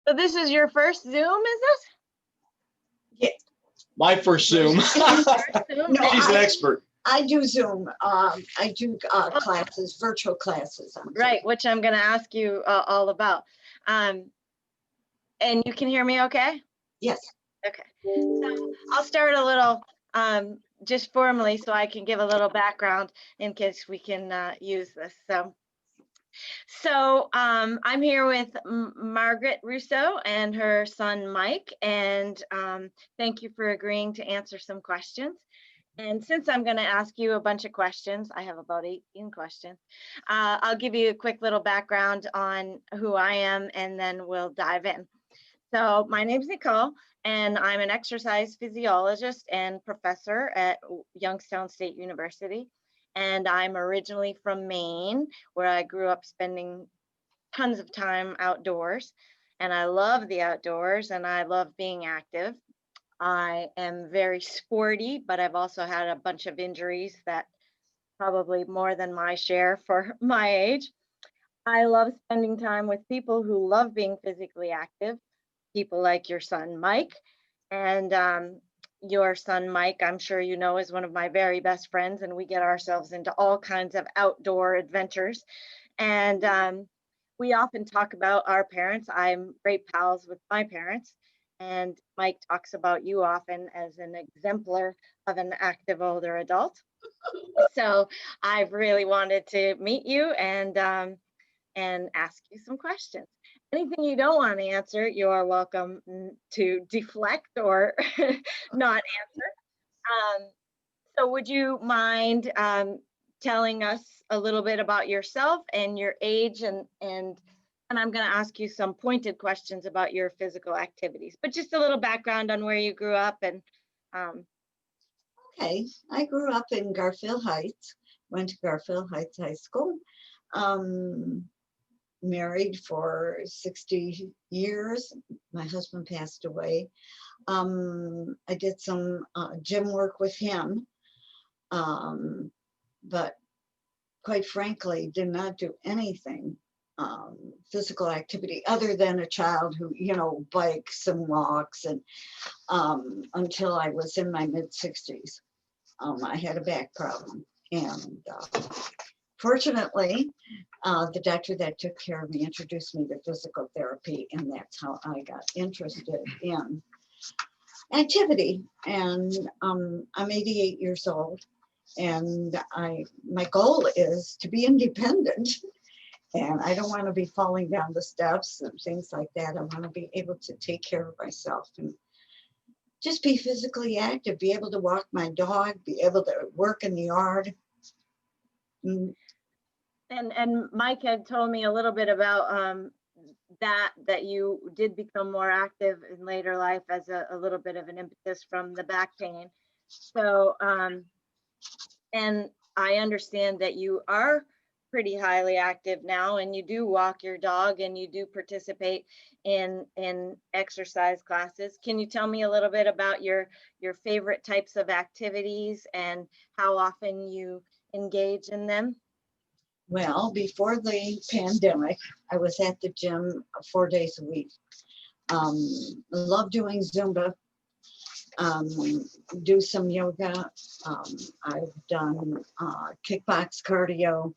So this is your first Zoom, is it? Yeah. My first Zoom. First Zoom? No, She's an expert. I do Zoom. I do classes, virtual classes. On Zoom. Right, which I'm going to ask you all about. And you can hear me okay? Yes. Okay. So I'll start a little just formally so I can give a little background in case we can use this. So I'm here with Margaret Russo and her son Mike, and thank you for agreeing to answer some questions. And since I'm going to ask you a bunch of questions, I have about 18 questions, I'll give you a quick little background on who I am, and then we'll dive in. So my name's Nicole, and I'm an exercise physiologist and professor at Youngstown State University. And I'm originally from Maine, where I grew up spending tons of time outdoors. And I love the outdoors, and I love being active. I am very sporty, but I've also had a bunch of injuries that probably more than my share for my age. I love spending time with people who love being physically active, people like your son, Mike. And your son, Mike, I'm sure you know, is one of my very best friends, and we get ourselves into all kinds of outdoor adventures. And we often talk about our parents. I'm great pals with my parents. And Mike talks about you often as an exemplar of an active older adult. So I've really wanted to meet you and ask you some questions. Anything you don't want to answer, you are welcome to deflect or not answer. So would you mind telling us a little bit about yourself and your age, and I'm going to ask you some pointed questions about your physical activities, but just a little background on where you grew up and. Okay, I grew up in Garfield Heights, went to Garfield Heights High School, married for 60 years. My husband passed away. I did some gym work with him, but quite frankly, did not do anything physical activity other than a child who, bikes and walks, and until I was in my mid-60s. I had a back problem, and fortunately, the doctor that took care of me introduced me to physical therapy, and that's how I got interested in activity. And I'm 88 years old, and my goal is to be independent, and I don't want to be falling down the steps and things like that. I want to be able to take care of myself and just be physically active, be able to walk my dog, be able to work in the yard. And Mike had told me a little bit about that you did become more active in later life as a little bit of an impetus from the back pain. So, and I understand that you are pretty highly active now, and you do walk your dog, and you do participate in exercise classes. Can you tell me a little bit about your favorite types of activities and how often you engage in them? Well, before the pandemic, I was at the gym 4 days a week. Love doing Zumba, do some yoga. I've done kickbox cardio.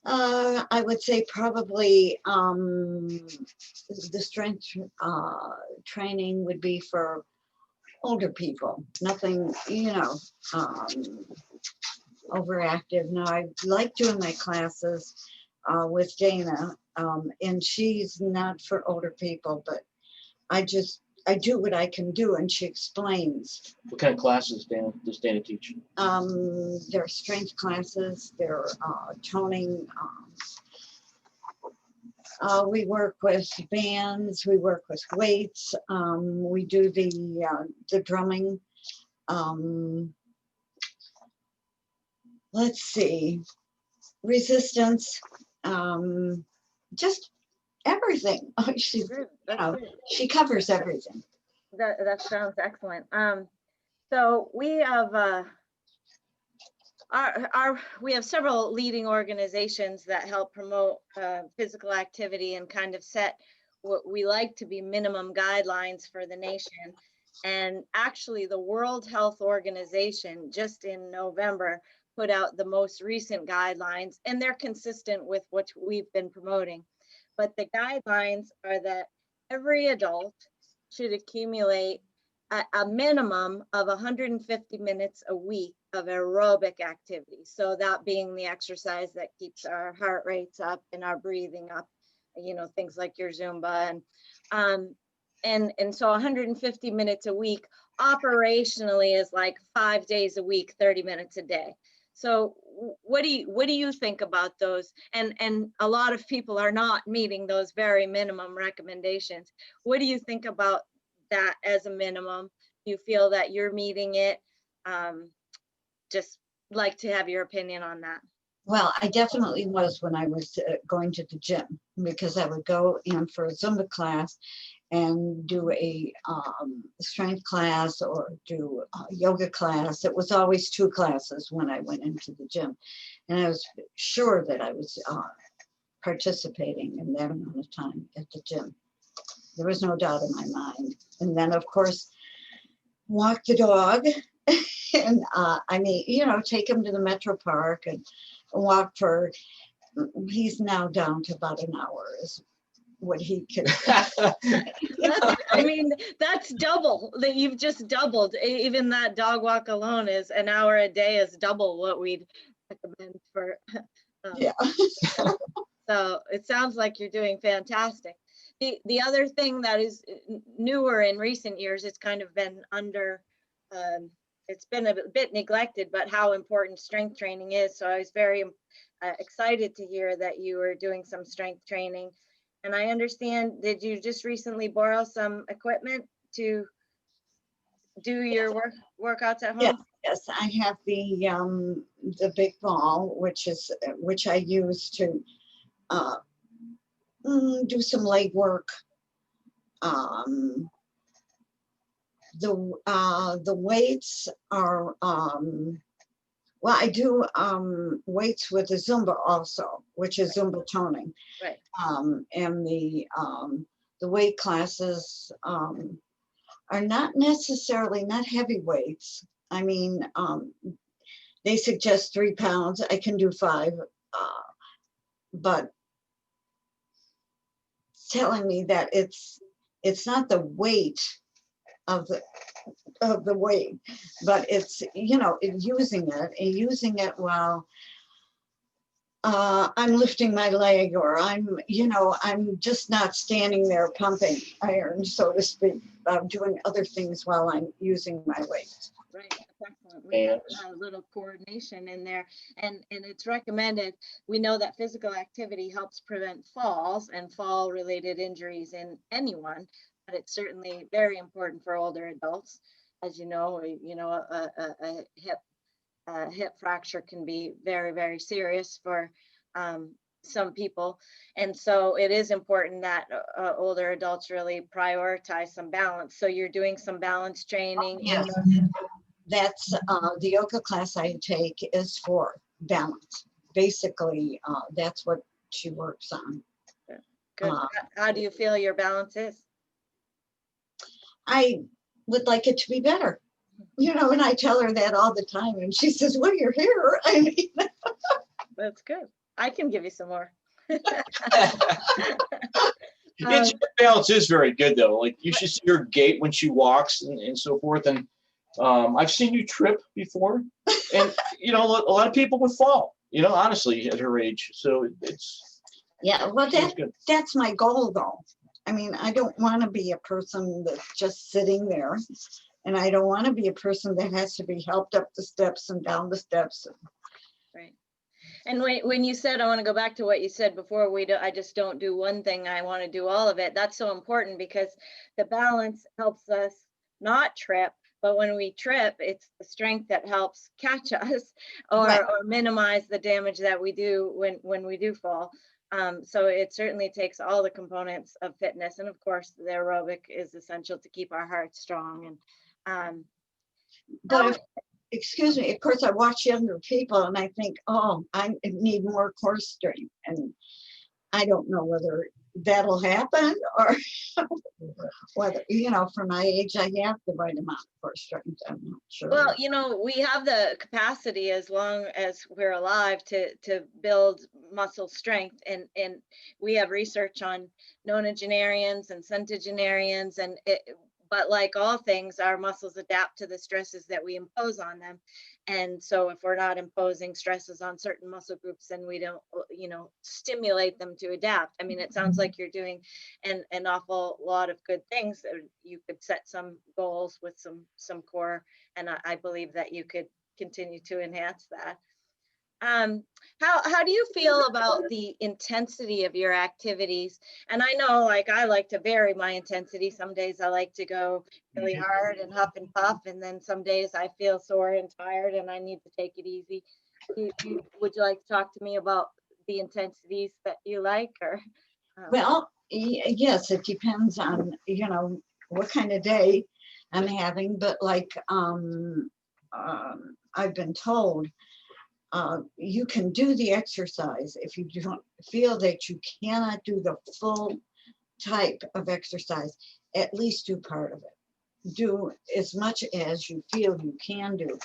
I would say probably the strength training would be for older people, nothing, overactive. Now, I like doing my classes with Dana, and she's not for older people, but I do what I can do, and she explains. What kind of classes does Dana teach? There are strength classes, there are toning. We work with bands, we work with weights, we do the drumming. Let's see, resistance, just everything. She covers everything. That sounds excellent. So we have we have several leading organizations that help promote physical activity and kind of set what we like to be minimum guidelines for the nation. And actually, the World Health Organization just in November put out the most recent guidelines, and they're consistent with what we've been promoting. But the guidelines are that every adult should accumulate a minimum of 150 minutes a week of aerobic activity. So that being the exercise that keeps our heart rates up and our breathing up, you know, things like your Zumba and so 150 minutes a week operationally is like 5 days a week, 30 minutes a day. So what do you think about those? And a lot of people are not meeting those very minimum recommendations. What do you think about that as a minimum? Do you feel that you're meeting it? Just like to have your opinion on that. Well, I definitely was when I was going to the gym, because I would go in for a Zumba class and do a strength class or do a yoga class. It was always 2 classes when I went into the gym. And I was sure that I was participating in that amount of time at the gym. There was no doubt in my mind. And then, of course, walk the dog and I mean, you know, take him to the Metro Park and walk for, he's now down to about an hour is what he can. I mean, that's double that you've just doubled. Even that dog walk alone is an hour a day is double what we'd recommend for. Yeah. So it sounds like you're doing fantastic. The other thing that is newer in recent years, it's kind of been under, it's been a bit neglected, but how important strength training is. So I was very excited to hear that you were doing some strength training. And I understand, did you just recently borrow some equipment to do your workouts at home? Yeah, yes, I have the big ball, which I use to do some leg work. The weights are well, I do weights with the Zumba also, which is Zumba toning. Right. And the weight classes are not necessarily not heavy weights. I mean, they suggest 3 pounds. I can do 5, but telling me that it's not the weight of the weight, but it's, you know, using it while I'm lifting my leg, or I'm just not standing there pumping iron, so to speak. I'm doing other things while I'm using my weight. Right, excellent. We have a little coordination in there, and it's recommended. We know that physical activity helps prevent falls and fall-related injuries in anyone, but it's certainly very important for older adults. As you know, a hip fracture can be very, very serious for some people. And so it is important that older adults really prioritize some balance. So you're doing some balance training. Yes, that's the yoga class I take is for balance. Basically, that's what she works on. Good. How do you feel your balance is? I would like it to be better, you know, and I tell her that all the time, and she says, well, you're here. I mean, that's good. I can give you some more. Your balance is very good though. Like you should see her gait when she walks and so forth. And I've seen you trip before, and you know, a lot of people would fall, you know, honestly, at her age. So it's, yeah, well, that's my goal though. I mean, I don't want to be a person that's just sitting there, and I don't want to be a person that has to be helped up the steps and down the steps. Right. And when you said, I want to go back to what you said before, I just don't do one thing, I want to do all of it. That's so important, because the balance helps us not trip, but when we trip, it's the strength that helps catch us or minimize the damage that we do when we do fall. So it certainly takes all the components of fitness. And of course, the aerobic is essential to keep our hearts strong. And but excuse me, of course, I watch younger people and I think, oh, I need more core strength. And I don't know whether that'll happen or whether, for my age, I have the right amount of core strength. I'm not sure. Well, we have the capacity as long as we're alive to build muscle strength, and we have research on nonagenarians and centenarians, but like all things, our muscles adapt to the stresses that we impose on them. And so if we're not imposing stresses on certain muscle groups, then we don't, stimulate them to adapt. I mean, it sounds like you're doing an awful lot of good things. You could set some goals with some core, and I believe that you could continue to enhance that. How do you feel about the intensity of your activities? And I know, like, I like to vary my intensity. Some days I like to go really hard and huff and puff, and then some days I feel sore and tired and I need to take it easy. Would you like to talk to me about the intensities that you like, or? Well, yes, it depends on, what kind of day I'm having, but like I've been told, you can do the exercise if you don't feel that you cannot do the full type of exercise, at least do part of it. Do as much as you feel you can do,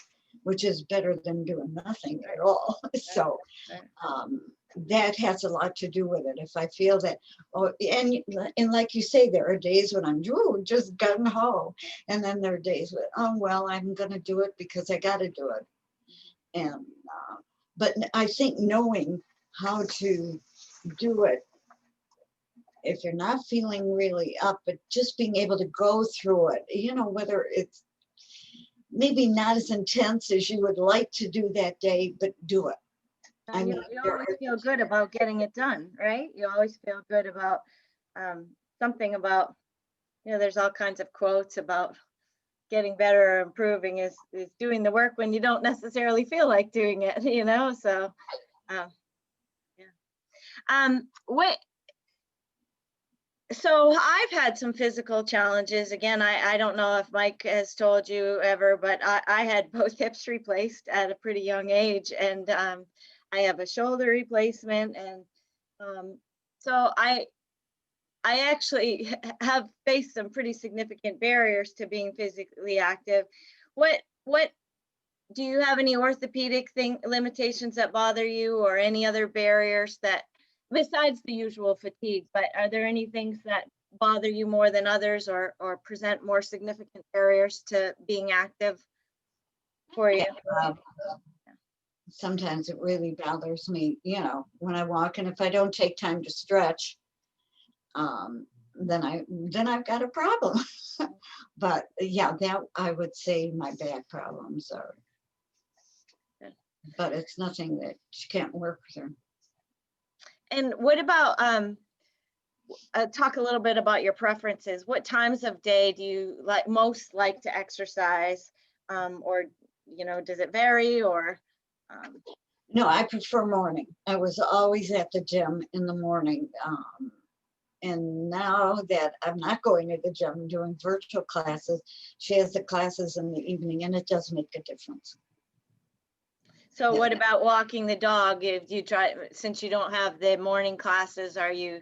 which is better than doing nothing at all. So that has a lot to do with it. If I feel that, and like you say, there are days when I'm just gung ho, and then there are days when, oh well, I'm going to do it because I got to do it. And but I think knowing how to do it, if you're not feeling really up, but just being able to go through it, whether it's maybe not as intense as you would like to do that day, but do it. I mean, you always feel good about getting it done, right? You always feel good about something about, there's all kinds of quotes about getting better or improving is doing the work when you don't necessarily feel like doing it, so yeah. So I've had some physical challenges. Again, I don't know if Mike has told you ever, but I had both hips replaced at a pretty young age, and I have a shoulder replacement, and so I actually have faced some pretty significant barriers to being physically active. What do you have any orthopedic limitations that bother you, or any other barriers that, besides the usual fatigue, but are there any things that bother you more than others, or present more significant barriers to being active for you? Sometimes it really bothers me, when I walk, and if I don't take time to stretch, then I've got a problem. But yeah, that I would say my back problems are, but it's nothing that you can't work through. And what about talk a little bit about your preferences? What times of day do you most like to exercise, or does it vary, or? No, I prefer morning. I was always at the gym in the morning. And now that I'm not going to the gym, doing virtual classes, she has the classes in the evening, and it does make a difference. So what about walking the dog? If you try, since you don't have the morning classes, are you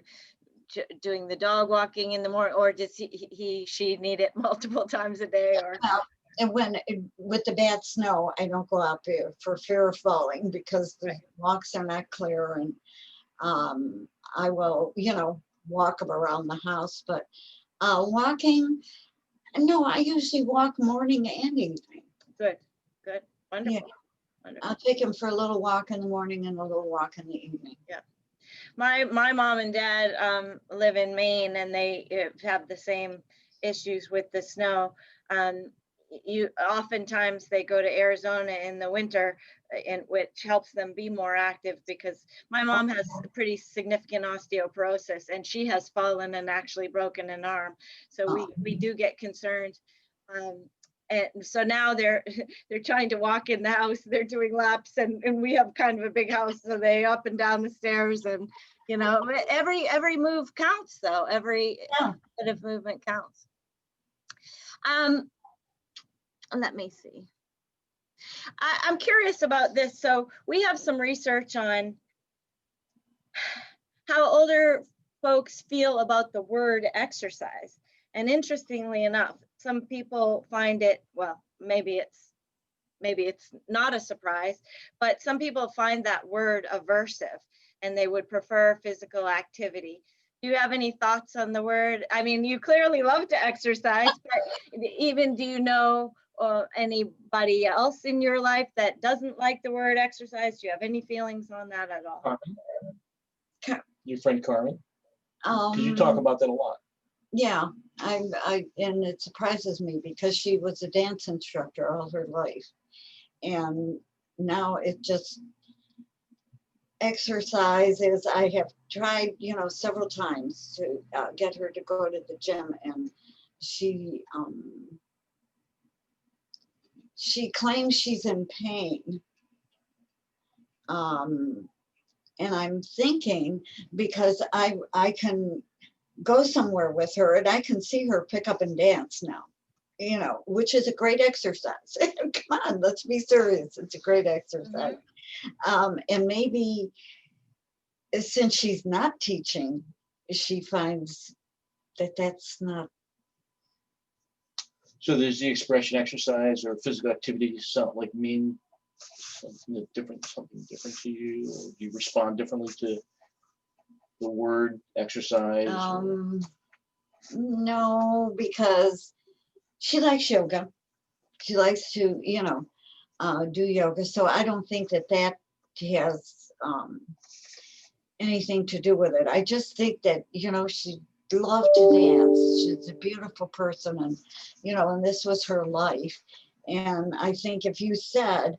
doing the dog walking in the morning, or does she need it multiple times a day? Or? And with the bad snow, I don't go out there for fear of falling, because the walks are not clear, and I will, walk around the house. But walking, no, I usually walk morning and evening. Good, wonderful. Yeah. Wonderful. I'll take him for a little walk in the morning and a little walk in the evening. Yeah. My mom and dad live in Maine, and they have the same issues with the snow. Oftentimes they go to Arizona in the winter, and which helps them be more active, because my mom has pretty significant osteoporosis, and she has fallen and actually broken an arm. So we do get concerned. And so now they're trying to walk in the house. They're doing laps, and we have kind of a big house, so they up and down the stairs, and every move counts, though. Every bit of movement counts. Let me see. I'm curious about this. So we have some research on how older folks feel about the word exercise. And interestingly enough, some people find it, well, maybe it's not a surprise, but some people find that word aversive and they would prefer physical activity. Do you have any thoughts on the word? I mean, you clearly love to exercise, but even do you know anybody else in your life that doesn't like the word exercise? Do you have any feelings on that at all? Carmen? Your friend Carmen? Because you talk about that a lot. Yeah, and it surprises me because she was a dance instructor all her life. And now it just exercises. I have tried, several times to get her to go to the gym, and she claims she's in pain. And I'm thinking, because I can go somewhere with her and I can see her pick up and dance now, which is a great exercise. Come on, let's be serious. It's a great exercise. And maybe since she's not teaching, she finds that that's not. So there's the expression exercise or physical activity, something like mean something different to you, or do you respond differently to the word exercise? No, because she likes yoga. She likes to, do yoga. So I don't think that has anything to do with it. I just think that, she loved to dance. She's a beautiful person, and, and this was her life. And I think if you said,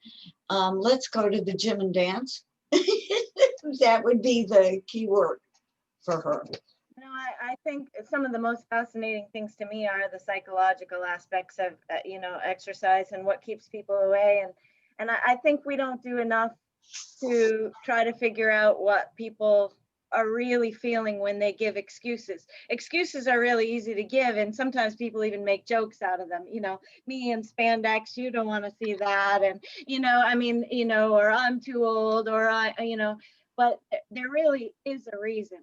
let's go to the gym and dance, that would be the key word for her. I think some of the most fascinating things to me are the psychological aspects of, exercise and what keeps people away. And I think we don't do enough to try to figure out what people are really feeling when they give excuses. Excuses are really easy to give, and sometimes people even make jokes out of them. Me and spandex, you don't want to see that, and or I'm too old, or but there really is a reason,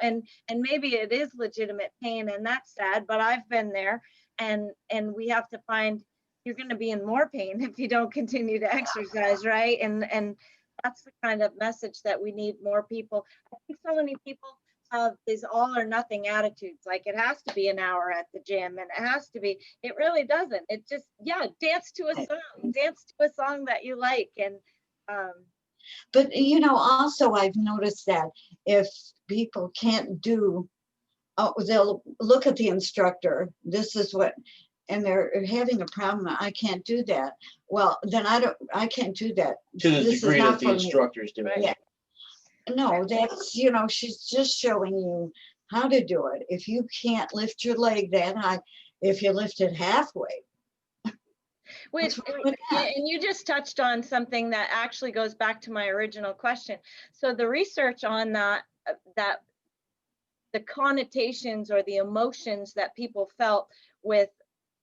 and maybe it is legitimate pain, and that's sad, but I've been there, and we have to find, you're going to be in more pain if you don't continue to exercise, right? And that's the kind of message that we need more people. I think so many people have these all or nothing attitudes, like it has to be an hour at the gym, and it really doesn't. It just, dance to a song that you like. And but also I've noticed that if people can't do, they'll look at the instructor, this is what, and they're having a problem, I can't do that. Well, then I can't do that. To the degree that the instructor is doing. Yeah. No, that's, she's just showing you how to do it. If you can't lift your leg that high, if you lift it halfway. And you just touched on something that actually goes back to my original question. So the research on that the connotations or the emotions that people felt with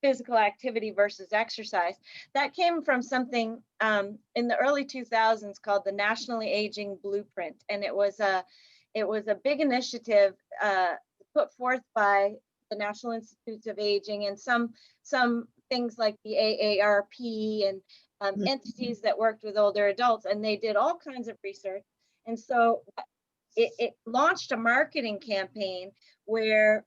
physical activity versus exercise, that came from something in the early 2000s called the Nationally Aging Blueprint. And it was a big initiative put forth by the National Institutes of Aging and some things like the AARP and entities that worked with older adults, and they did all kinds of research. And so it launched a marketing campaign where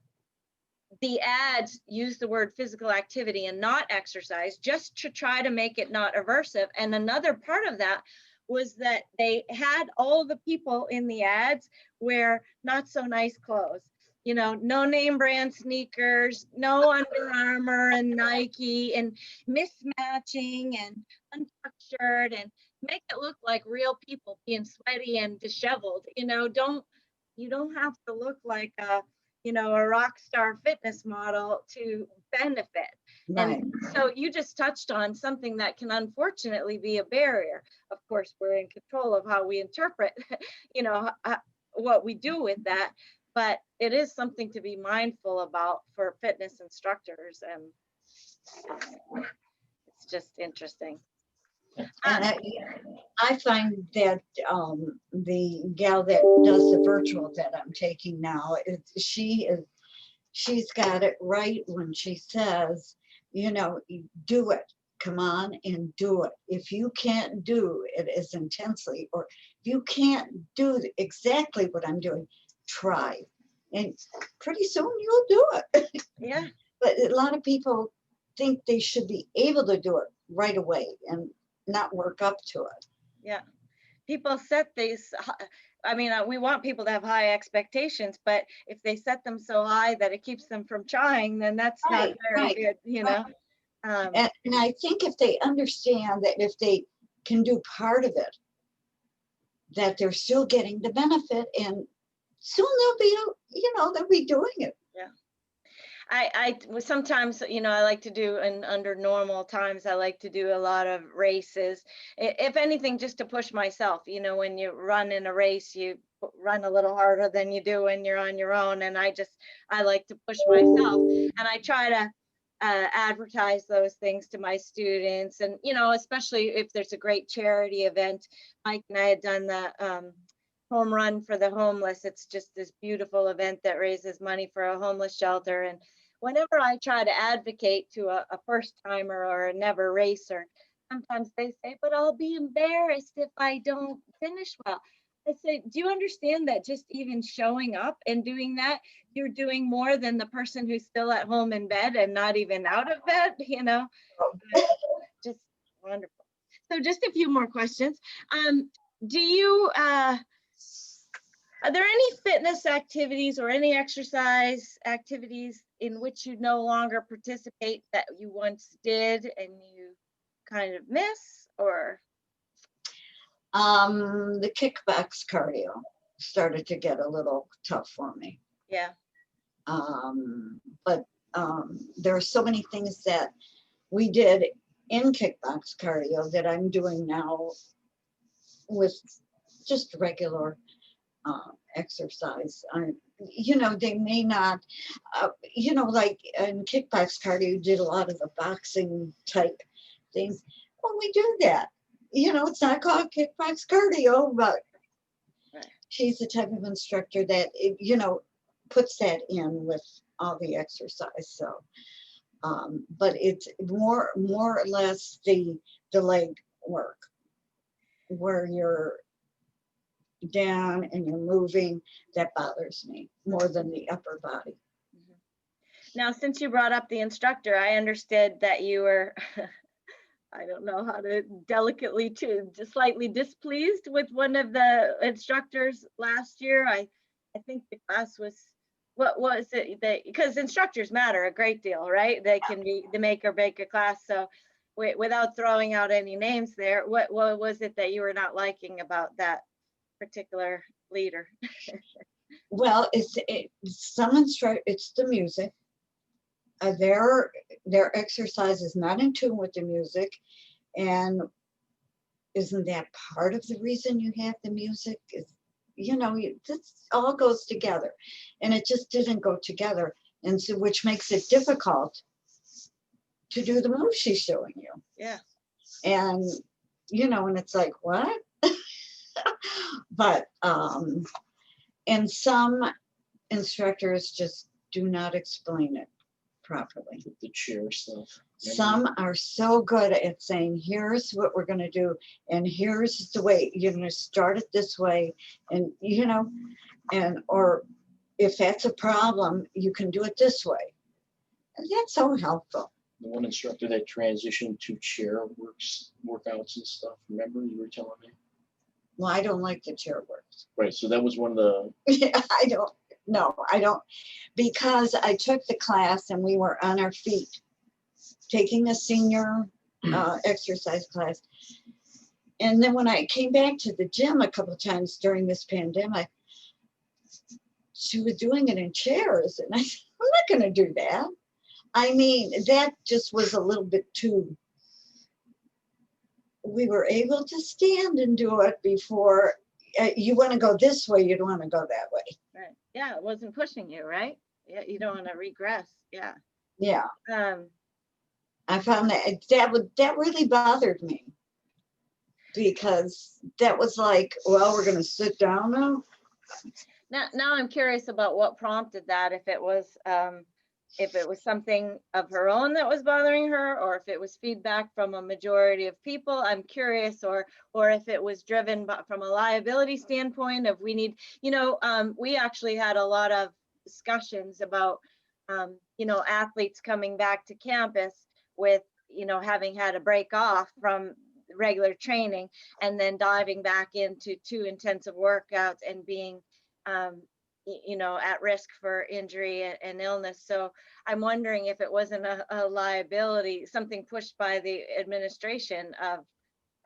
the ads use the word physical activity and not exercise, just to try to make it not aversive. And another part of that was that they had all the people in the ads wear not so nice clothes. No name brand sneakers, no Under Armour and Nike, and mismatching and untucked shirt, and make it look like real people being sweaty and disheveled. You don't have to look like a rock star fitness model to benefit. Right. And so you just touched on something that can unfortunately be a barrier. Of course, we're in control of how we interpret, what we do with that. But it is something to be mindful about for fitness instructors, and it's just interesting. And I find that the gal that does the virtual that I'm taking now, she's got it right when she says, you know, do it. Come on and do it. If you can't do it as intensely, or if you can't do exactly what I'm doing, try. And pretty soon you'll do it. Yeah. But a lot of people think they should be able to do it right away and not work up to it. Yeah. People set these, I mean, we want people to have high expectations, but if they set them so high that it keeps them from trying, then that's not very good, you know? And I think if they understand that if they can do part of it, that they're still getting the benefit, and soon they'll be, you know, they'll be doing it. Yeah. I sometimes, you know, I like to do, and under normal times, I like to do a lot of races. If anything, just to push myself. You know, when you run in a race, you run a little harder than you do when you're on your own. And I like to push myself, and I try to advertise those things to my students. And, you know, especially if there's a great charity event. Mike and I had done the home run for the homeless. It's just this beautiful event that raises money for a homeless shelter. And whenever I try to advocate to a first timer or a never racer, sometimes they say, but I'll be embarrassed if I don't finish well. I say, do you understand that just even showing up and doing that, you're doing more than the person who's still at home in bed and not even out of bed, you know? Just wonderful. So just a few more questions. Do you, are there any fitness activities or any exercise activities in which you no longer participate that you once did and you kind of miss, or? The kickbacks cardio started to get a little tough for me. Yeah. But there are so many things that we did in kickbox cardio that I'm doing now with just regular exercise. You know, they may not, you know, like in kickbox cardio, you did a lot of the boxing type things. Well, we do that. You know, it's not called kickbox cardio, but she's the type of instructor that, you know, puts that in with all the exercise. So, but it's more or less the leg work where you're down and you're moving, that bothers me more than the upper body. Now, since you brought up the instructor, I understood that you were, I don't know how to delicately to slightly displeased with one of the instructors last year. I think the class was, what was it that, because instructors matter a great deal, right? They can be the make or break a class. So without throwing out any names there, what was it that you were not liking about that particular leader? Well, it's the music. Their exercise is not in tune with the music, and isn't that part of the reason you have the music? Is, you know, this all goes together, and it just didn't go together, and so which makes it difficult to do the move she's showing you. Yeah. And you know, and it's like, what? But and some instructors just do not explain it properly. The chair stuff. Some are so good at saying, here's what we're going to do, and here's the way you're going to start it this way, and you know, and or if that's a problem, you can do it this way. And that's so helpful. The one instructor that transitioned to chair workouts and stuff. Remember, you were telling me? Well, I don't like the chair works. Right. So that was one of the. I don't, because I took the class and we were on our feet taking a senior exercise class. And then when I came back to the gym a couple of times during this pandemic, she was doing it in chairs. And I said, I'm not going to do that. I mean, that just was a little bit too. We were able to stand and do it before. You want to go this way, you don't want to go that way. Right. Yeah, it wasn't pushing you, right? Yeah, you don't want to regress. Yeah. Yeah. I found that really bothered me. because that was like, well, we're gonna sit down now. Now I'm curious about what prompted that, if it was something of her own that was bothering her, or if it was feedback from a majority of people. I'm curious, or if it was driven from a liability standpoint of we need, we actually had a lot of discussions about, athletes coming back to campus with, having had a break off from regular training and then diving back into too intensive workouts and being at risk for injury and illness. So I'm wondering if it wasn't a liability, something pushed by the administration of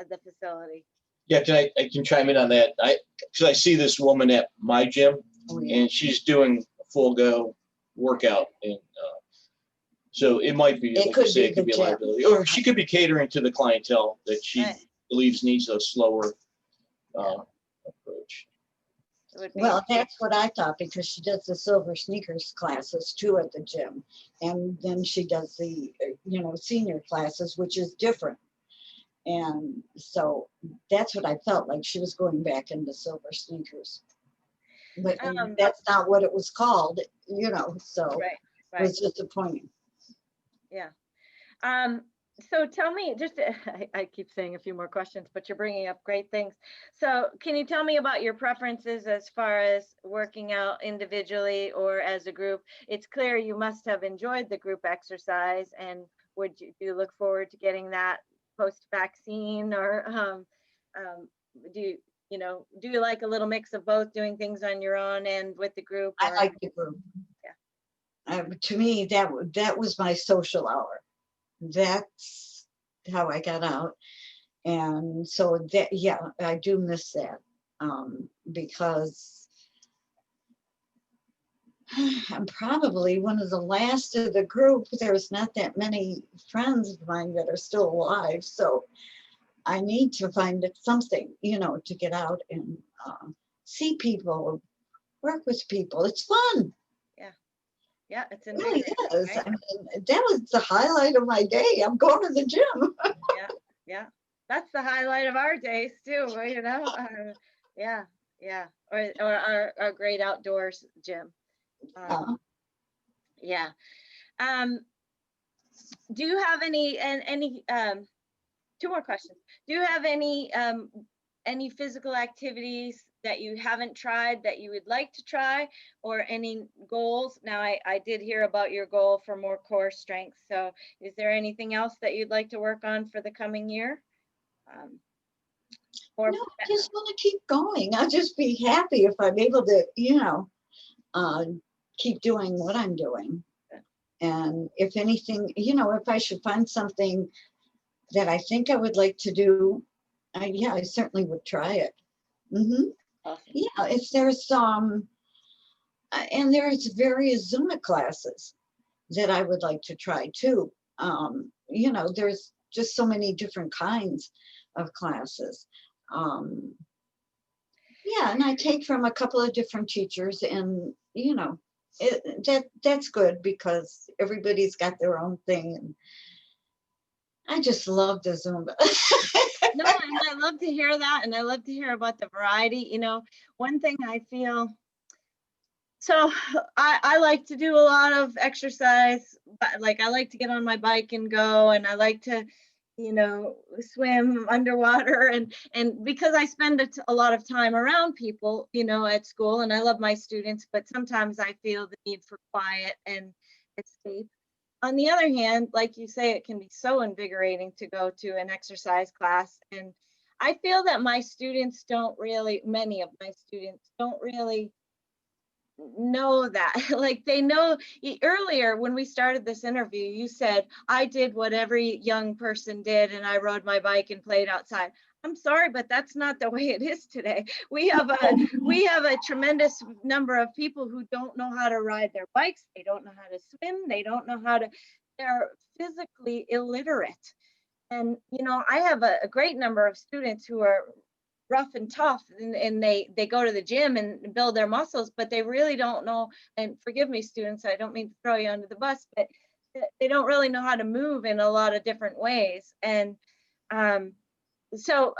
the facility. Yeah, I can chime in on that. Because I see this woman at my gym, Oh, yeah. and she's doing a full go workout, and so it might be. It like could you say, be it could the be a gym. liability, or she could be catering to the clientele that she Right. believes needs a slower approach. It would be, Well, that's what I thought, because she does the silver sneakers classes too at the gym. And then she does the, senior classes, which is different. And so that's what I felt like, she was going back into silver sneakers. But that's not what it was called, so right, it was disappointing. yeah. So tell me, I keep saying a few more questions, but you're bringing up great things. So can you tell me about your preferences as far as working out individually or as a group? It's clear you must have enjoyed the group exercise, and do you look forward to getting that post-vaccine, or do you like a little mix of both, doing things on your own and with the group? I like the group. Yeah. To me, that was my social hour. That's how I got out. And so I do miss that, because I'm probably one of the last of the group. There's not that many friends of mine that are still alive. So I need to find something, to get out and see people, work with people. It's fun. Yeah, it's It really invigorating, is. right? I mean, that was the highlight of my day. I'm going to the gym. Yeah, that's the highlight of our days too, yeah, or our great outdoors gym. Yeah. Do you have any two more questions? Do you have any physical activities that you haven't tried that you would like to try, or any goals? Now, I did hear about your goal for more core strength. So is there anything else that you'd like to work on for the coming year? No, I just want to keep going. I'll just be happy if I'm able to, keep doing what I'm doing. And if anything, if I should find something that I think I would like to do, I certainly would try it. Awesome. Yeah, if there's and there's various Zumba classes that I would like to try too. There's just so many different kinds of classes. And I take from a couple of different teachers, and that's good because everybody's got their own thing. And I just love the Zumba. No, and I love to hear that, and I love to hear about the variety. One thing I feel, so I like to do a lot of exercise, but like I like to get on my bike and go, and I like to swim underwater, and because I spend a lot of time around people at school, and I love my students, but sometimes I feel the need for quiet and escape. On the other hand, like you say, it can be so invigorating to go to an exercise class, and I feel that many of my students don't really know that. Like, they know. Earlier when we started this interview, you said I did what every young person did, and I rode my bike and played outside. I'm sorry, but that's not the way it is today. We have a tremendous number of people who don't know how to ride their bikes. They don't know how to swim. They don't know how to. They're physically illiterate. And I have a great number of students who are rough and tough, and they go to the gym and build their muscles, but they really don't know. And forgive me, students, I don't mean to throw you under the bus, but they don't really know how to move in a lot of different ways. And so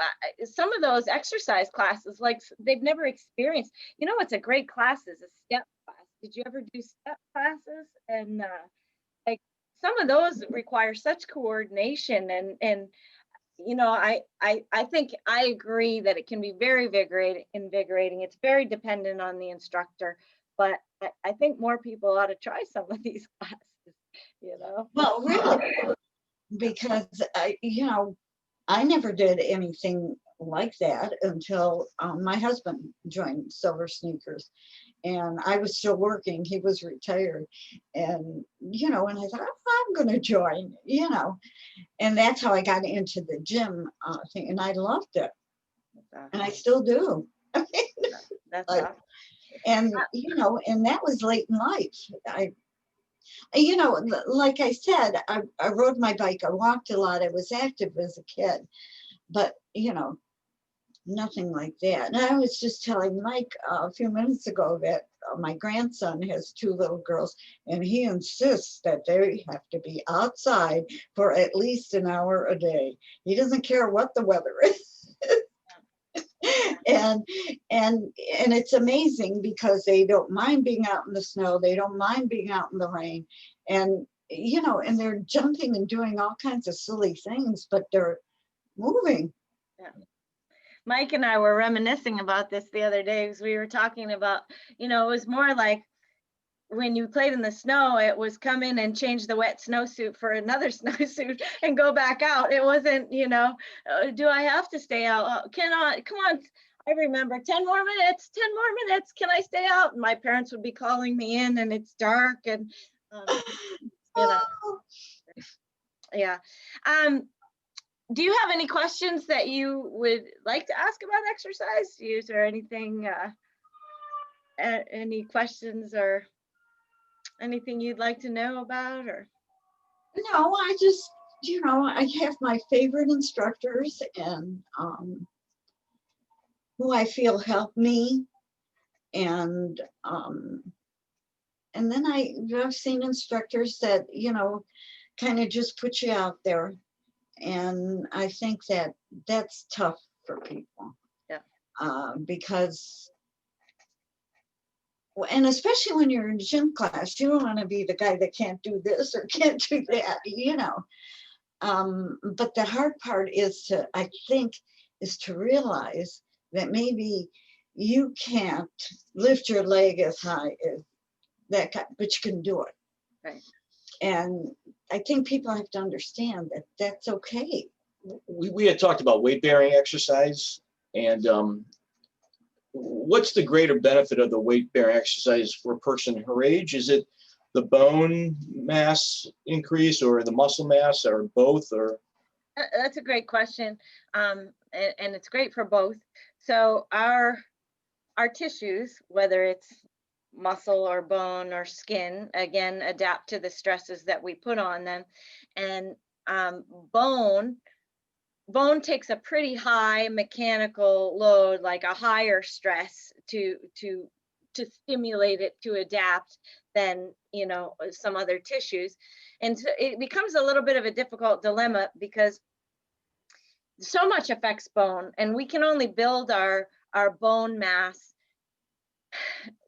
some of those exercise classes, like they've never experienced, what's a great class is a step class. Did you ever do step classes? And like some of those require such coordination, and I think I agree that it can be very invigorating. It's very dependent on the instructor, but I think more people ought to try some of these classes. Well, really, because I never did anything like that until my husband joined Silver Sneakers, and I was still working. He was retired, and and I thought, oh, I'm going to join, and that's how I got into the gym thing, and I loved it, and I still do. That's Like, awesome. and and that was late in life. Like I said, I rode my bike, I walked a lot, I was active as a kid, but nothing like that. And I was just telling Mike a few minutes ago that my grandson has 2 little girls, and he insists that they have to be outside for at least an hour a day. He doesn't care what the weather is. and it's amazing because they don't mind being out in the snow, they don't mind being out in the rain, and and they're jumping and doing all kinds of silly things, but they're moving. Yeah. Mike and I were reminiscing about this the other day, because we were talking about, it was more like when you played in the snow, it was come in and change the wet snowsuit for another snowsuit and go back out. It wasn't, do I have to stay out? Come on. I remember 10 more minutes, 10 more minutes. Can I stay out? And my parents would be calling me in, and it's dark, and, yeah. Do you have any questions that you would like to ask about exercise? Is there anything, any questions or anything you'd like to know about? Or No, I just, I have my favorite instructors, and who I feel help me, and then I've seen instructors that kind of just put you out there, and I think that that's tough for people. Yeah. Because, and especially when you're in gym class, you don't want to be the guy that can't do this or can't do that, but the hard part is to realize that maybe you can't lift your leg as high as that guy, but you can do it. Right. And I think people have to understand that that's okay. We had talked about weight bearing exercise, and what's the greater benefit of the weight bearing exercise for a person her age? Is it the bone mass increase, or the muscle mass, or both? Or that's a great question, and it's great for both. So our tissues, whether it's muscle or bone or skin, again, adapt to the stresses that we put on them. And bone takes a pretty high mechanical load, like a higher stress to stimulate it to adapt than some other tissues. And so it becomes a little bit of a difficult dilemma, because so much affects bone, and we can only build our bone mass.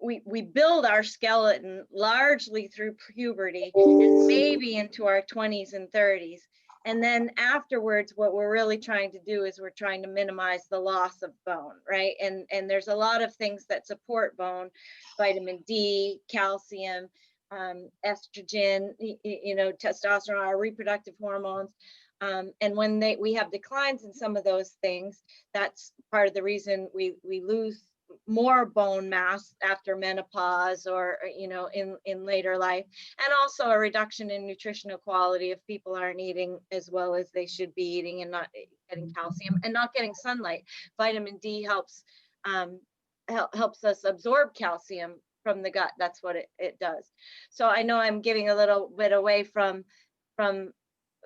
We build our skeleton largely through puberty and maybe into our 20s and 30s. And then afterwards, what we're really trying to do is we're trying to minimize the loss of bone, right? And there's a lot of things that support bone: vitamin D, calcium, estrogen, testosterone, our reproductive hormones. And when we have declines in some of those things, that's part of the reason we lose more bone mass after menopause, or in later life, and also a reduction in nutritional quality if people aren't eating as well as they should be eating, and not getting calcium and not getting sunlight. Vitamin D helps us absorb calcium from the gut. That's what it does. So I know I'm giving a little bit away from.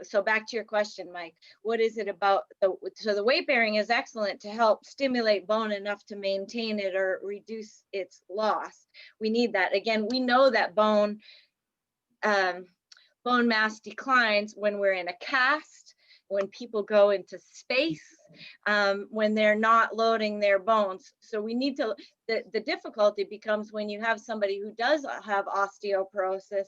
So back to your question, Mike, what is it about the weight bearing is excellent to help stimulate bone enough to maintain it or reduce its loss. We need that. Again, we know that bone mass declines when we're in a cast, when people go into space, when they're not loading their bones. So we need to, the difficulty becomes when you have somebody who does have osteoporosis,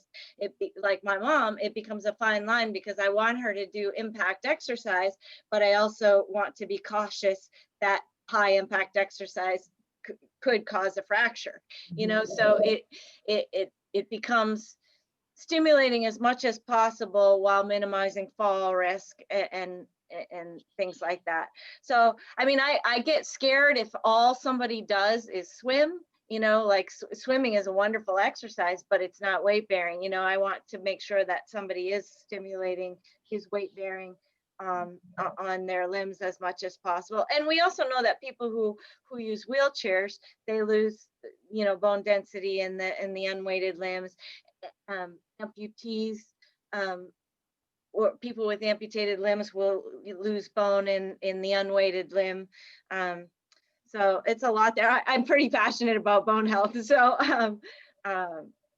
like my mom, it becomes a fine line, because I want her to do impact exercise, but I also want to be cautious that high impact exercise could cause a fracture, you know. So it becomes stimulating as much as possible while minimizing fall risk and things like that. So I mean, I get scared if all somebody does is swim, you know, like swimming is a wonderful exercise, but it's not weight bearing. You know, I want to make sure that somebody is stimulating his weight bearing on their limbs as much as possible. And we also know that people who use wheelchairs, they lose, you know, bone density in the unweighted limbs. Amputees, or people with amputated limbs will lose bone in the unweighted limb. So it's a lot there. I'm pretty passionate about bone health. So,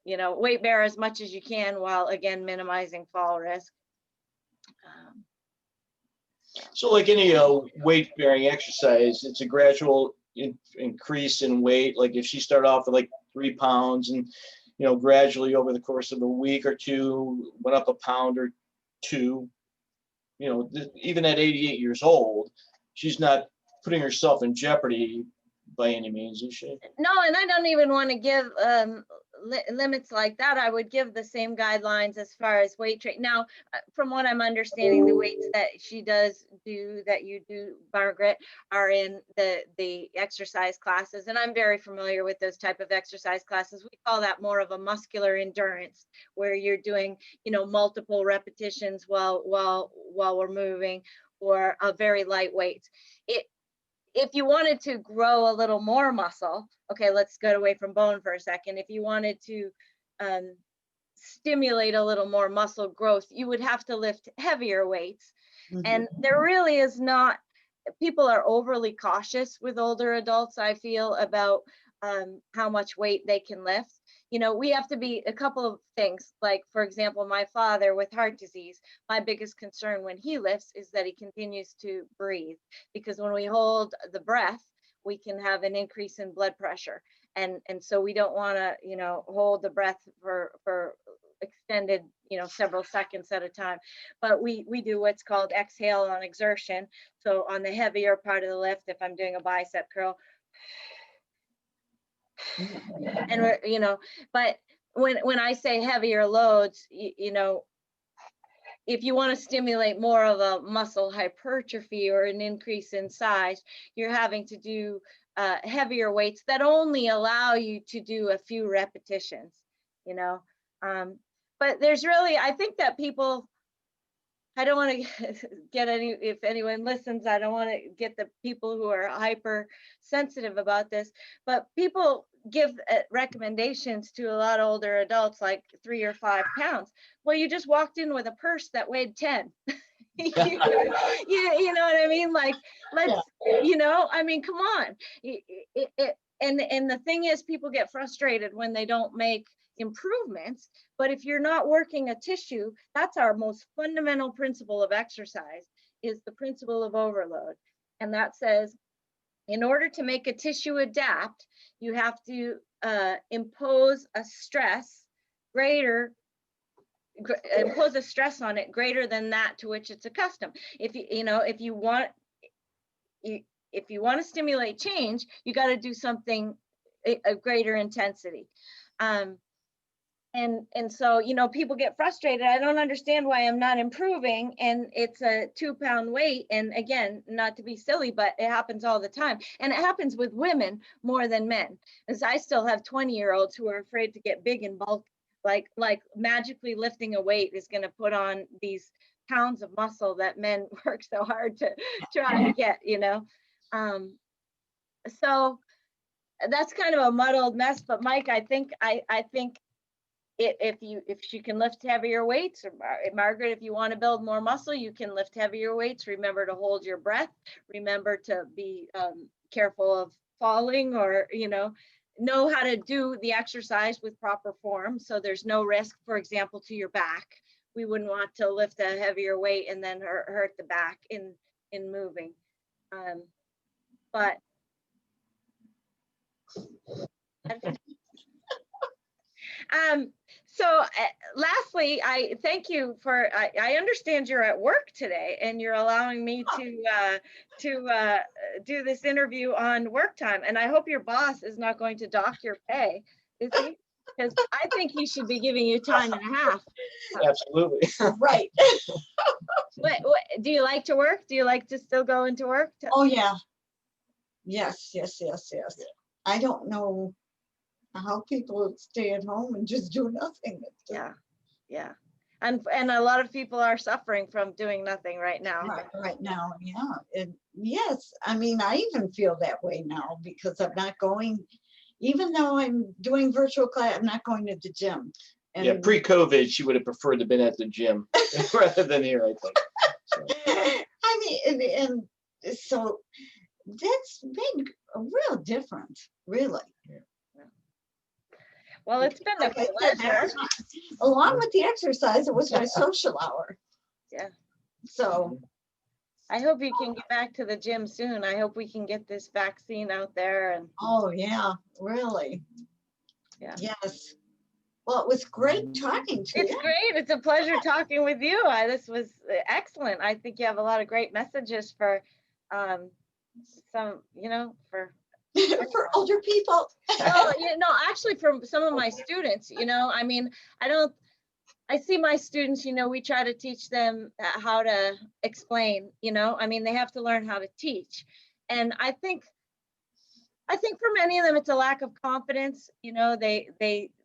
you know, weight bear as much as you can while, again, minimizing fall risk. So like any weight bearing exercise, it's a gradual increase in weight. Like if she started off with like 3 pounds and, you know, gradually over the course of a week or two went up a pound or two, you know, even at 88 years old, she's not putting herself in jeopardy by any means, is she? No, and I don't even want to give limits like that. I would give the same guidelines as far as weight training. Now, from what I'm understanding, the weights that she does do, that you do, Margaret, are in the exercise classes, and I'm very familiar with those type of exercise classes. We call that more of a muscular endurance, where you're doing, you know, multiple repetitions while we're moving, or a very light weight. If you wanted to grow a little more muscle, okay, let's get away from bone for a second. If you wanted to stimulate a little more muscle growth, you would have to lift heavier weights. And there really is not, people are overly cautious with older adults, I feel, about how much weight they can lift. You know, we have to be a couple of things. Like, for example, my father with heart disease, my biggest concern when he lifts is that he continues to breathe, because when we hold the breath, we can have an increase in blood pressure. And so we don't want to, you know, hold the breath for extended, you know, several seconds at a time. But we do what's called exhale on exertion. So on the heavier part of the lift, if I'm doing a bicep curl, and we're, you know, but when I say heavier loads, you know, if you want to stimulate more of a muscle hypertrophy or an increase in size, you're having to do heavier weights that only allow you to do a few repetitions, you know. But there's really, I think that people, I don't want to get any, if anyone listens, I don't want to get the people who are hypersensitive about this, but people give recommendations to a lot of older adults, like 3 or 5 pounds. Well, you just walked in with a purse that weighed 10. you know what I mean? Like, let's, you know, I mean, come on. And the thing is, people get frustrated when they don't make improvements. But if you're not working a tissue, that's our most fundamental principle of exercise, is the principle of overload. And that says, in order to make a tissue adapt, you have to impose a stress on it greater than that to which it's accustomed. If you want to stimulate change, you got to do something a greater intensity. And so, you know, people get frustrated. I don't understand why I'm not improving. And it's a 2-pound weight. And again, not to be silly, but it happens all the time. And it happens with women more than men. As I still have 20-year-olds who are afraid to get big and bulky, like magically lifting a weight is going to put on these pounds of muscle that men work so hard to try to get, you know. So that's kind of a muddled mess. But Mike, I think if she can lift heavier weights, or Margaret, if you want to build more muscle, you can lift heavier weights. Remember to hold your breath. Remember to be careful of falling, or, you know how to do the exercise with proper form, so there's no risk, for example, to your back. We wouldn't want to lift a heavier weight and then hurt the back in moving. But so lastly, I thank you for, I understand you're at work today and you're allowing me to do this interview on work time. And I hope your boss is not going to dock your pay, is he? Because I think he should be giving you time and a half. Absolutely. Right. What, do you like to work? Do you like to still go into work? Oh, yeah. Yes. I don't know how people stay at home and just do nothing. Yeah. And a lot of people are suffering from doing nothing right now. Right now, yeah. And yes, I mean, I even feel that way now because I'm not going, even though I'm doing virtual class, I'm not going to the gym. And Yeah, pre-COVID, she would have preferred to been at the gym rather than here, I think. So. I mean, and so that's been a real difference, really. Yeah. Well, it's been a Like I said, pleasure. Along with the exercise, it was my social hour. Yeah. So I hope you can get back to the gym soon. I hope we can get this vaccine out there. And oh yeah, really. Yeah. Yes. Well, it was great talking to it's you. great. It's a pleasure talking with you. This was excellent. I think you have a lot of great messages for some, for For older people. well, actually for some of my students, I mean, I see my students, we try to teach them how to explain, I mean, they have to learn how to teach. And I think for many of them, it's a lack of confidence.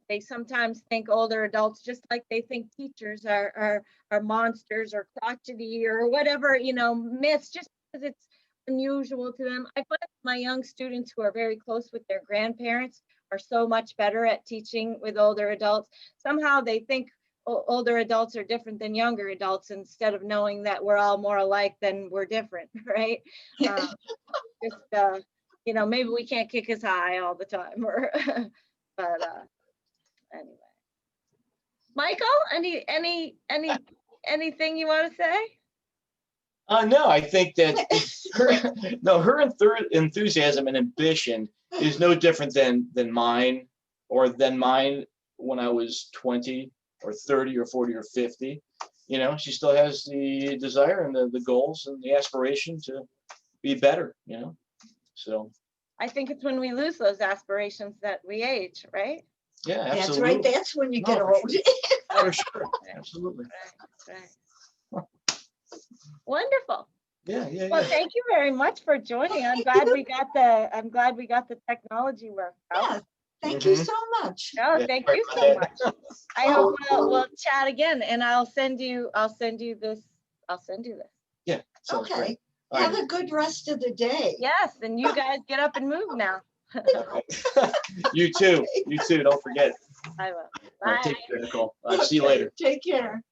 They sometimes think older adults, just like they think teachers are monsters or crotchety or whatever, myths, just because it's unusual to them. I find my young students who are very close with their grandparents are so much better at teaching with older adults. Somehow they think older adults are different than younger adults instead of knowing that we're all more alike than we're different, right? Maybe we can't kick as high all the time, but anyway. Michael, anything you want to say? No, I think that her enthusiasm and ambition is no different than mine when I was 20 or 30 or 40 or 50. She still has the desire and the goals and the aspiration to be better, so. I think it's when we lose those aspirations that we age, right? Yeah, absolutely. That's right. That's when you get old. For sure. Absolutely. Right. Wonderful. Yeah. Well, thank you very much for joining. I'm glad we got the technology worked out. Yeah, thank you so much. Oh, thank you so much. I hope we'll chat again, and I'll send you this. Yeah. Okay. Great. Have a good rest of the day. Yes, and you guys get up and move now. You too. Don't forget. I will. All right, take care, Nicole. See you later. Take care.